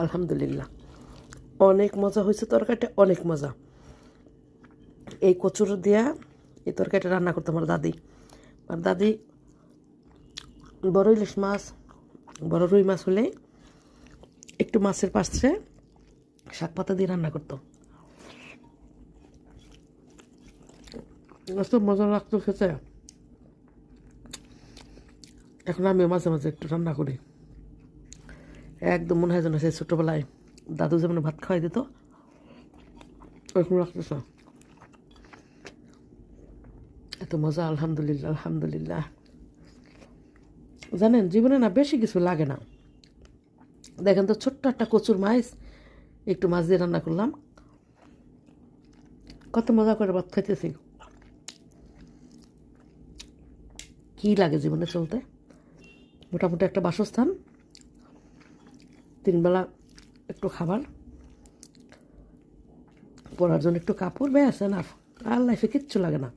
আলহামদুলিল্লাহ, অনেক মজা হয়েছে তরকারিটা, অনেক মজা। এই কচুর দিয়া এই তরকারিটা রান্না করতো আমার দাদি। আর দাদি বড় ইলিশ মাছ, বড় রুই মাছ হলে একটু মাছের পাশে শাক পাতা দিয়ে রান্না করতো। এত মজা লাগতো খেতে। এখন আমিও মাঝে মাঝে একটু রান্না করি। একদম মনে হয় যেন সেই ছোটোবেলায় দাদু যেমন ভাত খাওয়াই দিত, ওরকম লাগতেছে। এত মজা, আলহামদুলিল্লাহ আলহামদুলিল্লাহ। জানেন, জীবনে না বেশি কিছু লাগে না। দেখেন তো, ছোট্ট একটা কচুর মাছ, একটু মাছ দিয়ে রান্না করলাম, কত মজা করে ভাত খাইতেছি। কী লাগে জীবনে চলতে? মোটামুটি একটা বাসস্থান, 3 বেলা একটু খাবার, পরার জন্য একটু কাপড়, ব্যাস এনাফ। আর লাইফে কিচ্ছু লাগে না।